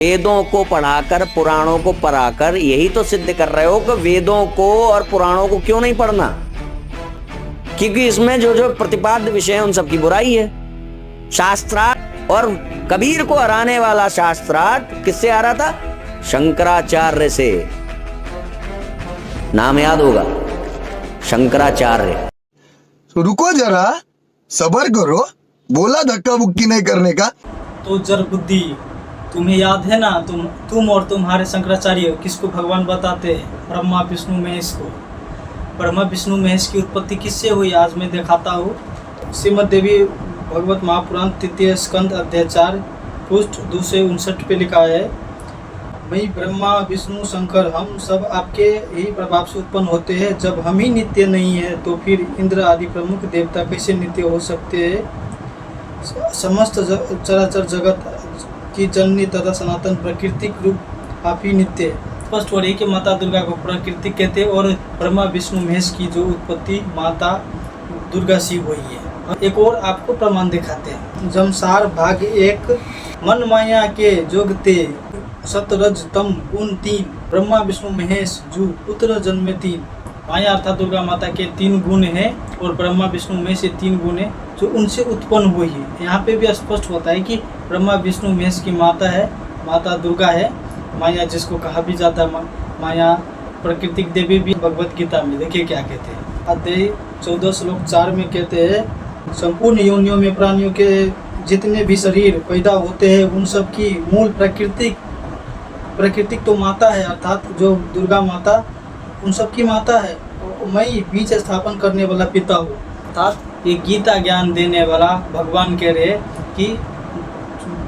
वेदों को पढ़ाकर पुराणों को पढ़ाकर यही तो सिद्ध कर रहे हो कि वेदों को और पुराणों को क्यों नहीं पढ़ना, क्योंकि इसमें जो जो प्रतिपाद्य विषय है उन सब की बुराई है। शास्त्रार्थ और कबीर को हराने वाला शास्त्रार्थ किससे आ रहा था? शंकराचार्य से। नाम याद होगा, शंकराचार्य। तो रुको जरा, सबर करो, बोला धक्का बुक्की नहीं करने का। तो जर बुद्धि, तुम्हें याद है ना, तुम और तुम्हारे शंकराचार्य किसको भगवान बताते हैं? ब्रह्मा विष्णु महेश को। ब्रह्मा विष्णु महेश की उत्पत्ति किससे हुई? आज मैं दिखाता हूँ। श्रीमद् देवी भगवत महापुराण तृतीय स्कंद अध्याय 4 पृष्ठ 259 पे लिखा है, मैं ब्रह्मा विष्णु शंकर हम सब आपके ही प्रभाव से उत्पन्न होते हैं। जब हम ही नित्य नहीं है तो फिर इंद्र आदि प्रमुख देवता कैसे नित्य हो सकते हैं? समस्त चराचर जगत की जननी तथा सनातन प्राकृतिक रूप आप ही नित्य है। स्पष्ट हो रही कि माता दुर्गा को प्राकृतिक कहते हैं और ब्रह्मा विष्णु महेश की जो उत्पत्ति माता दुर्गा से हुई है। एक और आपको प्रमाण दिखाते हैं। जमसार भाग 1 मन माया के जोगते सतरज तम गुण 3 ब्रह्मा विष्णु महेश जू पुत्र जन्मे 3। माया अर्थात दुर्गा माता के 3 गुण हैं और ब्रह्मा विष्णु महेश 3 गुण हैं जो उनसे उत्पन्न हुई है। यहाँ पे भी स्पष्ट होता है कि ब्रह्मा विष्णु महेश की माता है, माता दुर्गा है। माया जिसको कहा भी जाता है माया प्राकृतिक देवी भी भगवत गीता में देखिए क्या कहते हैं। अध्याय 14 श्लोक 4 में कहते हैं, संपूर्ण योनियों में प्राणियों के जितने भी शरीर पैदा होते हैं उन सब की मूल प्राकृतिक तो माता है, अर्थात जो दुर्गा माता उन सब की माता है। मैं बीज स्थापन करने वाला पिता हूँ, अर्थात ये गीता ज्ञान देने वाला भगवान कह रहे कि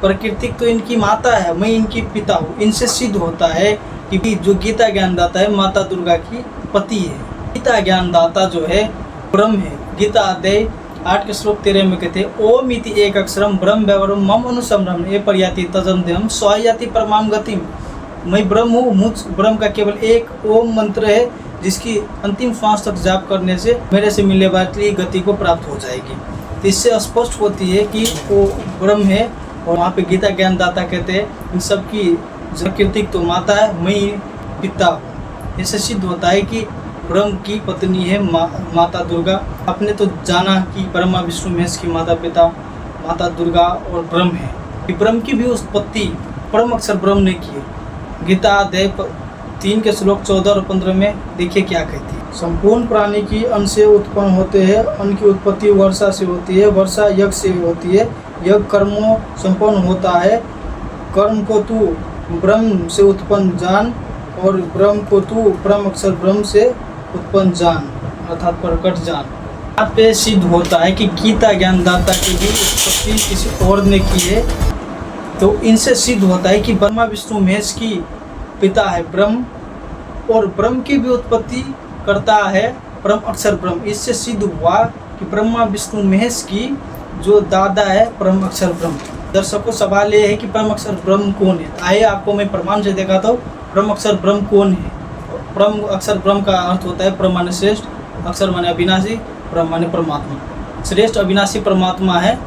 प्राकृतिक तो इनकी माता है, मैं इनकी पिता हूँ। इनसे सिद्ध होता है कि जो गीता ज्ञान दाता है माता दुर्गा की पति है। गीता ज्ञान दाता जो है ब्रह्म है। गीता अध्याय 8 के श्लोक 13 में कहते हैं, ओम इति एक अक्षरम ब्रह्म व्यवहारम मम अनुसमरम ए पर्याति तजंदेहम स्वायाति परमाम गतिम। मैं ब्रह्म हूँ, मुझ ब्रह्म का केवल एक ओम मंत्र है जिसकी अंतिम श्वास तक जाप करने से मेरे से मिलने वाली गति को प्राप्त हो जाएगी। तो इससे स्पष्ट होती है कि वो ब्रह्म है। और वहाँ पे गीता ज्ञान दाता कहते हैं इन सब की प्राकृतिक तो माता है, मैं पिता हूँ। इससे सिद्ध होता है कि ब्रह्म की पत्नी है माता दुर्गा। आपने तो जाना कि ब्रह्मा विष्णु महेश की माता पिता माता दुर्गा और ब्रह्म है। ब्रह्म की भी उत्पत्ति परम अक्षर ब्रह्म ने की है। गीता अध्याय 3 के श्लोक 14 और 15 में देखिए क्या कहती है, संपूर्ण प्राणी की अन्न से उत्पन्न होते हैं, अन्न की उत्पत्ति वर्षा से होती है, वर्षा यज्ञ से होती है, यज्ञ कर्मों संपन्न होता है। कर्म को तू ब्रह्म से उत्पन्न जान और ब्रह्म को तू परम अक्षर ब्रह्म से उत्पन्न जान, अर्थात प्रकट जान। यहाँ पे सिद्ध होता है कि गीता ज्ञानदाता की भी उत्पत्ति किसी और ने की है। तो इनसे सिद्ध होता है कि ब्रह्मा विष्णु महेश की पिता है ब्रह्म और ब्रह्म की भी उत्पत्ति करता है परम अक्षर ब्रह्म। इससे सिद्ध हुआ कि ब्रह्मा विष्णु महेश की जो दादा है परम अक्षर ब्रह्म। दर्शकों, सवाल ये है कि परम अक्षर ब्रह्म कौन है? आइए आपको मैं प्रमाण से दिखाता हूँ परम अक्षर ब्रह्म कौन है। परम अक्षर ब्रह्म का अर्थ होता है परम माने श्रेष्ठ, अक्षर माने अविनाशी, ब्रह्म माने परमात्मा। श्रेष्ठ अविनाशी परमात्मा है।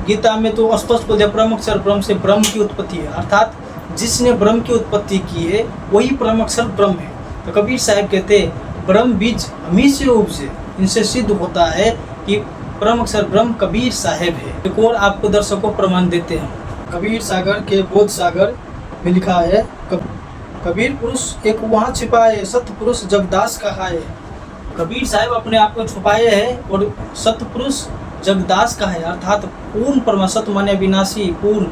गीता में तो स्पष्ट बोल दिया परम अक्षर ब्रह्म से ब्रह्म की उत्पत्ति है, अर्थात जिसने ब्रह्म की उत्पत्ति की है वही परम अक्षर ब्रह्म है। तो कबीर साहब कहते हैं ब्रह्म बीज हमी से उपजे। इनसे सिद्ध होता है कि परम अक्षर ब्रह्म कबीर साहब है। एक और आपको दर्शकों प्रमाण देते हैं। कबीर सागर के बोध सागर में लिखा है, कबीर पुरुष एक वहाँ छिपाए सत्य पुरुष जगदास कहाए। कबीर साहब अपने आप को छुपाए हैं और सत्य पुरुष जगदास का है, अर्थात पूर्ण परमात्मा। सत्य माने अविनाशी, पूर्ण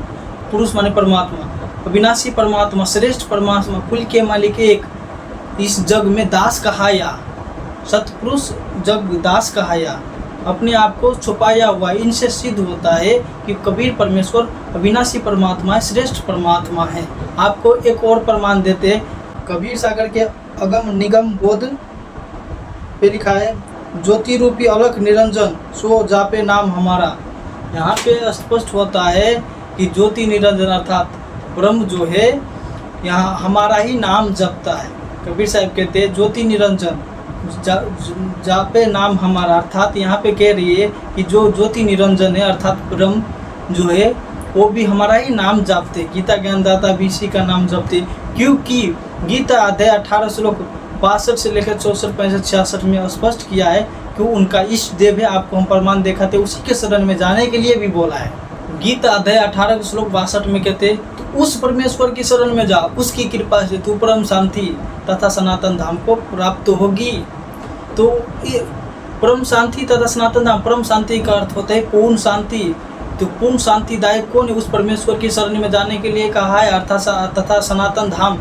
पुरुष माने परमात्मा, अविनाशी परमात्मा, श्रेष्ठ परमात्मा, कुल के मालिक एक, इस जग में दास कहाया। सतपुरुष जग दास कहाया, अपने आप को छुपाया हुआ। इनसे सिद्ध होता है कि कबीर परमेश्वर अविनाशी परमात्मा है, श्रेष्ठ परमात्मा है। आपको एक और प्रमाण देते हैं। कबीर सागर के अगम निगम बोध पे लिखा है, ज्योति रूपी अलख निरंजन सो जापे नाम हमारा। यहाँ पे स्पष्ट होता है कि ज्योति निरंजन अर्थात ब्रह्म जो है यहाँ हमारा ही नाम जपता है। कबीर साहब कहते हैं ज्योति निरंजन जापे नाम हमारा, अर्थात यहाँ पे कह रही है कि जो ज्योति निरंजन है अर्थात ब्रह्म जो है वो भी हमारा ही नाम जपते, गीता ज्ञानदाता भी इसी का नाम जपते, क्योंकि गीता अध्याय 18 श्लोक 62 से लेकर 64, 65, 66 में स्पष्ट किया है कि उनका इष्ट देव है। आपको हम प्रमाण दिखाते, उसी के शरण में जाने के लिए भी बोला है। गीता अध्याय 18 श्लोक 62 में कहते, तो उस परमेश्वर की शरण में जा, उसकी कृपा से तू परम शांति तथा सनातन धाम को प्राप्त होगी। तो ये परम शांति तथा सनातन धाम, परम शांति का अर्थ होता है पूर्ण शांति। तो पूर्ण शांतिदायक कौन है? उस परमेश्वर की शरण में जाने के लिए कहा है, अर्थात तथा सनातन धाम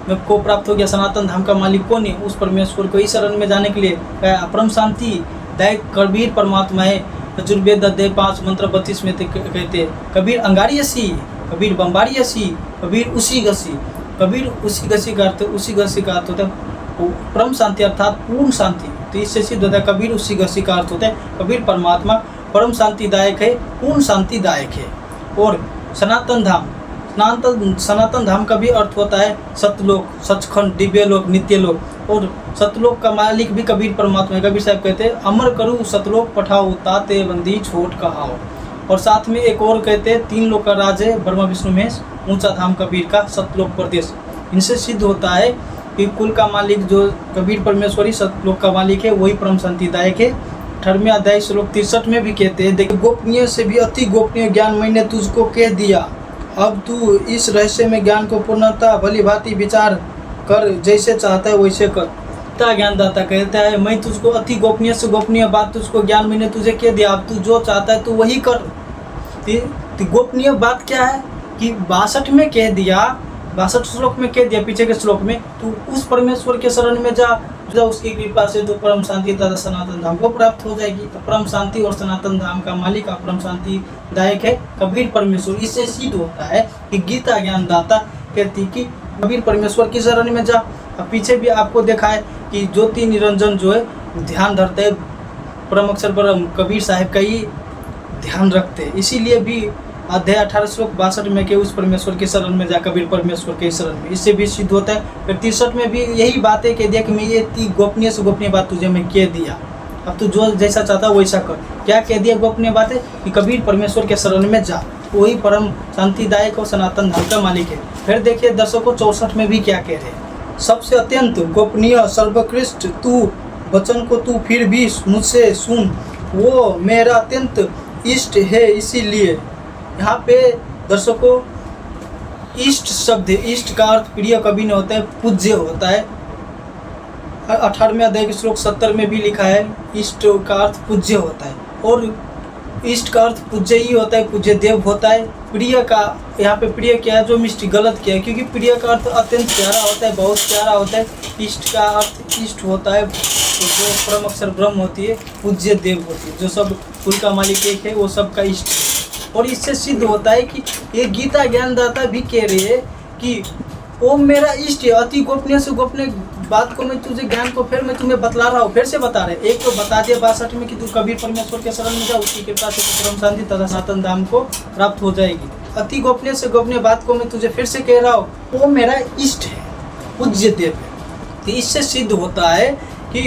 में को प्राप्त हो गया। सनातन धाम का मालिक कौन है? उस परमेश्वर को ही शरण में जाने के लिए परम शांति दायक कबीर परमात्मा है। यजुर्वेद अध्याय 5 मंत्र 32 में कहते हैं, कबीर अंगारी असी, कबीर बम्बारी असी, कबीर उसी घसी। कबीर उसी घसी का अर्थ, उसी घसी का अर्थ होता है परम शांति अर्थात पूर्ण शांति। तो इससे सिद्ध होता है कबीर उसी घसी का अर्थ होता है कबीर परमात्मा परम शांतिदायक है, पूर्ण शांतिदायक है। और सनातन धाम, सनातन धाम का भी अर्थ होता है सतलोक, सचखंड, दिव्य लोक, नित्य लोक। और सतलोक का मालिक भी कबीर परमात्मा है। कबीर साहब कहते हैं, अमर करूँ सतलोक पठाओ, ताते बंदी छोट कहाओ। और साथ में एक और कहते हैं, 3 लोक का राज है ब्रह्मा विष्णु महेश, ऊंचा धाम कबीर का सतलोक प्रदेश। इनसे सिद्ध होता है कि कुल का मालिक जो कबीर परमेश्वरी सतलोक का मालिक है, वही परम शांतिदायक है। 18वें अध्याय श्लोक 63 में भी कहते हैं, देखिए गोपनीय से भी अति गोपनीय ज्ञान मैंने तुझको कह दिया, अब तू इस रहस्य में ज्ञान को पूर्णतः भली भांति विचार कर, जैसे चाहता है वैसे कर। गीता ज्ञानदाता कहता है, मैं तुझको अति गोपनीय से गोपनीय बात तुझको ज्ञान मैंने तुझे कह दिया, अब तू जो चाहता है तू वही कर। गोपनीय बात क्या है कि 62 में कह दिया, 62 श्लोक में कह दिया, पीछे के श्लोक में, तू उस परमेश्वर के शरण में जा, उसकी कृपा से तो परम शांति तथा सनातन धाम को प्राप्त हो जाएगी। तो परम शांति और सनातन धाम का मालिक और परम शांति दायक है कबीर परमेश्वर। इससे सिद्ध होता है कि गीता ज्ञानदाता कहती कि कबीर परमेश्वर की शरण में जा। अब पीछे भी आपको देखा है कि ज्योति निरंजन जो है ध्यान धरते है, परम अक्षर परम कबीर साहिब का ही ध्यान रखते हैं। इसीलिए भी अध्याय 18 श्लोक 62 में के उस परमेश्वर के शरण में जा, कबीर परमेश्वर के शरण में। इससे भी सिद्ध होता है। फिर 63 में भी यही बातें कह दिया कि मैं ये गोपनीय से गोपनीय बात तुझे मैं कह दिया, अब तू जो जैसा चाहता वैसा कर। क्या कह दिया गोपनीय बातें? कि कबीर परमेश्वर के शरण में जा, वही परम शांतिदायक और सनातन धाम का मालिक है। फिर देखिए दर्शकों 64 में भी क्या कह रहे हैं, सबसे अत्यंत गोपनीय सर्वोत्कृष्ट तू वचन को तू फिर भी मुझसे सुन, वो मेरा अत्यंत इष्ट है। इसीलिए यहाँ पे दर्शकों इष्ट शब्द है, इष्ट का अर्थ प्रिय कभी नहीं होता है, पूज्य होता है। 18वें अध्याय के श्लोक 70 में भी लिखा है, इष्ट का अर्थ पूज्य होता है। और इष्ट का अर्थ पूज्य ही होता है, पूज्य देव होता है। प्रिय का यहाँ पे प्रिय क्या है, जो मिष्ट गलत किया है, क्योंकि प्रिय का अर्थ अत्यंत प्यारा होता है, बहुत प्यारा होता है। इष्ट का अर्थ इष्ट होता है, जो परम अक्षर ब्रह्म होती है, पूज्य देव होती है, जो सब कुल का मालिक एक है, वो सबका इष्ट है। और इससे सिद्ध होता है कि ये गीता ज्ञानदाता भी कह रहे हैं कि वो मेरा इष्ट है, अति गोपनीय से गोपनीय बात को मैं तुझे ज्ञान को फिर मैं तुम्हें बतला रहा हूँ, फिर से बता रहे। एक तो बता दिया 62 में कि तू कबीर परमेश्वर के शरण में जा, उसकी कृपा से परम शांति तथा सनातन धाम को प्राप्त हो जाएगी। अति गोपनीय से गोपनीय बात को मैं तुझे फिर से कह रहा हूँ, वो मेरा इष्ट है, पूज्य देव है। तो इससे सिद्ध होता है कि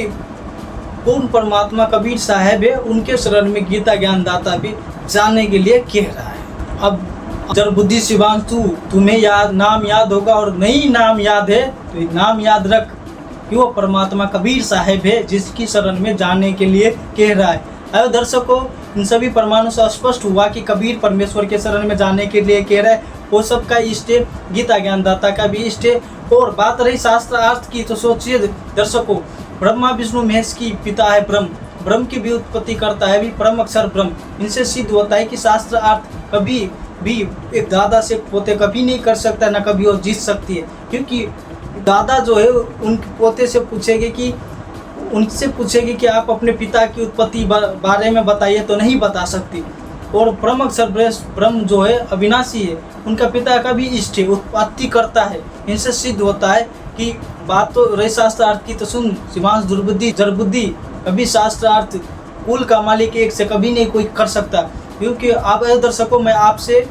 पूर्ण परमात्मा कबीर साहब है, उनके शरण में गीता ज्ञानदाता भी जाने के लिए कह रहा है। अब जड़ बुद्धि शिवांशु, तुम्हें नाम याद होगा और नहीं नाम याद है तो नाम याद रख कि वो परमात्मा कबीर साहब है, जिसकी शरण में जाने के लिए कह रहा है। अरे दर्शकों, इन सभी प्रमाणों से स्पष्ट हुआ कि कबीर परमेश्वर के शरण में जाने के लिए कह रहा है, वो सबका इष्ट है, गीता ज्ञानदाता का भी इष्ट है। और बात रही शास्त्रार्थ की, तो सोचिए दर्शकों, ब्रह्मा विष्णु महेश की पिता है ब्रह्म, ब्रह्म की भी उत्पत्ति करता है भी परम अक्षर ब्रह्म। इनसे सिद्ध होता है कि शास्त्र अर्थ कभी भी एक दादा से पोते कभी नहीं कर सकता, ना कभी और जीत सकती है, क्योंकि दादा जो है उन पोते से पूछेगी कि उनसे पूछेगी कि आप अपने पिता की उत्पत्ति बारे में बताइए, तो नहीं बता सकती। और परम अक्षर ब्रह्म जो है अविनाशी है, उनका पिता का भी इष्ट है, उत्पत्ति करता है। इनसे सिद्ध होता है कि बात तो रही शास्त्रार्थ की, तो सुन शिवांश दुर्बुद्धि जड़बुद्धि, कभी शास्त्रार्थ कुल का मालिक एक से कभी नहीं कोई कर सकता। क्योंकि आप दर्शकों, मैं आपसे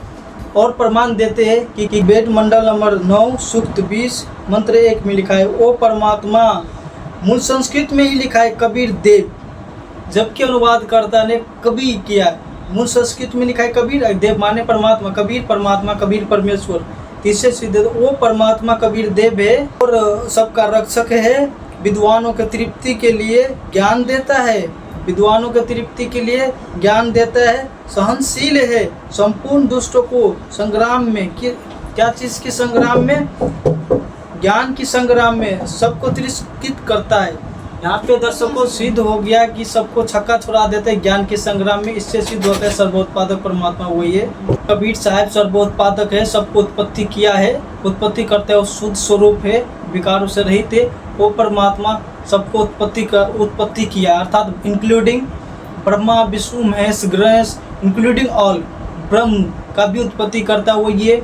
और प्रमाण देते हैं कि वेद मंडल नंबर 9 सूक्त 20 मंत्र 1 में लिखा है, ओ परमात्मा, मूल संस्कृत में ही लिखा है कबीर देव, जबकि अनुवादकर्ता ने कभी किया। मूल संस्कृत में लिखा है कबीर देव माने परमात्मा, कबीर परमात्मा, कबीर परमेश्वर। तीसरे सिद्ध वो परमात्मा कबीर देव है और सबका रक्षक है, विद्वानों के तृप्ति के लिए ज्ञान देता है, विद्वानों के तृप्ति के लिए ज्ञान देता है, सहनशील है, संपूर्ण दुष्टों को संग्राम में क्या चीज़ के संग्राम में, ज्ञान की संग्राम में सबको तिरस्कृत करता है। यहाँ पे दर्शकों सिद्ध हो गया कि सबको छक्का छुड़ा देते हैं ज्ञान के संग्राम में। इससे सिद्ध होता है सर्वोत्पादक परमात्मा वही है। कबीर साहब सर्वोत्पादक है, सबको उत्पत्ति किया है, उत्पत्ति करते हैं, शुद्ध स्वरूप है, विकारों से रहित है। वो परमात्मा सबको उत्पत्ति किया, अर्थात including Brahma Vishnu Mahesh Ganesh, including all, ब्रह्म का भी उत्पत्ति करता है वो ये।